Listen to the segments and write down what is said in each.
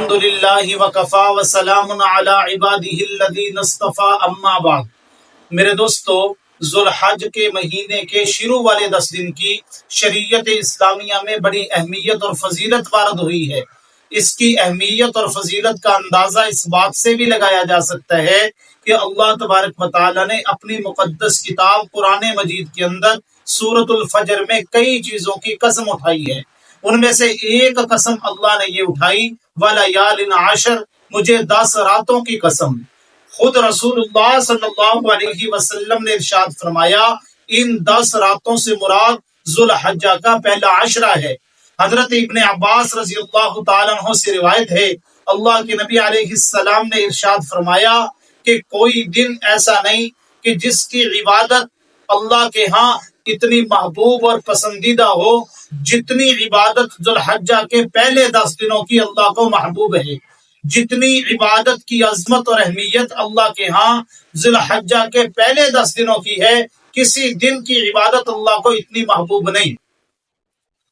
الحمد للہ وکفا وسلام علی عبادہ الذین اصطفیٰ اما بعد۔ میرے دوستو، ذوالحج کے مہینے کے شروع والے 10 دن کی شریعت اسلامیہ میں بڑی اہمیت اور فضیلت وارد ہوئی ہے۔ اس کی اہمیت اور فضیلت کا اندازہ اس بات سے بھی لگایا جا سکتا ہے کہ اللہ تبارک و تعالیٰ نے اپنی مقدس کتاب قرآن مجید کے اندر سورۃ الفجر میں کئی چیزوں کی قسم اٹھائی ہے۔ ان میں سے ایک قسم اللہ نے یہ اٹھائی، وَلَيَالٍ عَشْرٍ، مجھے 10 راتوں کی قسم۔ خود رسول اللہ صلی اللہ علیہ وسلم نے ارشاد فرمایا، ان 10 راتوں سے مراد ذوالحجہ کا پہلا عشرہ ہے۔ حضرت ابن عباس رضی اللہ تعالیٰ عنہ سے روایت ہے، اللہ کے نبی علیہ السلام نے ارشاد فرمایا کہ کوئی دن ایسا نہیں کہ جس کی عبادت اللہ کے ہاں اتنی محبوب اور پسندیدہ ہو جتنی عبادت ذوالحجہ کے پہلے 10 دنوں کی اللہ کو محبوب ہے۔ جتنی عبادت کی عظمت اور اہمیت اللہ کے ہاں ذوالحجہ کے پہلے 10 دنوں کی ہے، کسی دن کی عبادت اللہ کو اتنی محبوب نہیں۔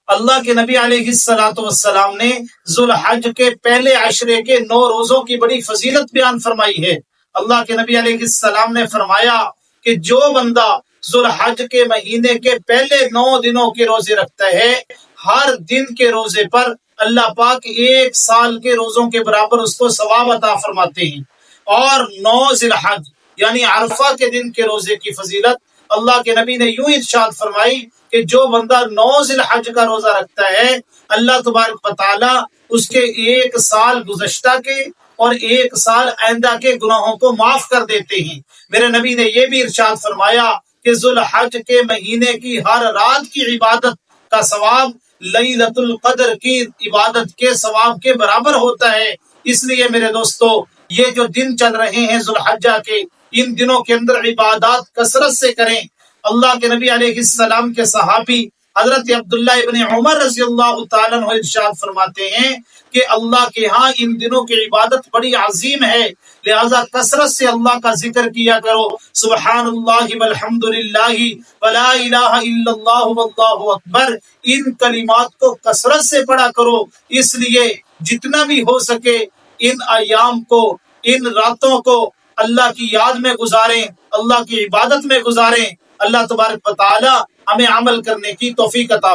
اللہ کے نبی علیہ السلام نے ذوالحج کے پہلے عشرے کے 9 روزوں کی بڑی فضیلت بیان فرمائی ہے۔ اللہ کے نبی علیہ السلام نے فرمایا کہ جو بندہ ذوالحج کے مہینے کے پہلے 9 دنوں کے روزے رکھتا ہے، ہر دن کے روزے پر اللہ پاک 1 سال کے روزوں کے برابر اس کو ثواب عطا فرماتے ہیں۔ اور 9 ذی الحج یعنی عرفہ کے دن کے روزے کی فضیلت اللہ کے نبی نے یوں ارشاد فرمائی کہ جو بندہ 9 ذی الحج کا روزہ رکھتا ہے، اللہ تبارک و تعالیٰ اس کے 1 سال گزشتہ کے اور 1 سال آئندہ کے گناہوں کو معاف کر دیتے ہیں۔ میرے نبی نے یہ بھی ارشاد فرمایا کہ ذوالحج کے مہینے کی ہر رات کی عبادت کا ثواب لیلۃ القدر کی عبادت کے ثواب کے برابر ہوتا ہے۔ اس لیے میرے دوستو، یہ جو دن چل رہے ہیں ذوالحجہ کے، ان دنوں کے اندر عبادات کثرت سے کریں۔ اللہ کے نبی علیہ السلام کے صحابی حضرت عبداللہ ابن عمر رضی اللہ تعالیٰ عنہ ارشاد فرماتے ہیں کہ اللہ کے ہاں ان دنوں کی عبادت بڑی عظیم ہے، لہذا کثرت سے اللہ کا ذکر کیا کرو۔ سبحان اللہ والحمد للہ ولا الہ الا اللہ واللہ اکبر، ان کلمات کو کثرت سے پڑھا کرو۔ اس لیے جتنا بھی ہو سکے ان ایام کو، ان راتوں کو اللہ کی یاد میں گزاریں، اللہ کی عبادت میں گزاریں۔ اللہ تبارک و تعالی ہمیں عمل کرنے کی توفیق عطا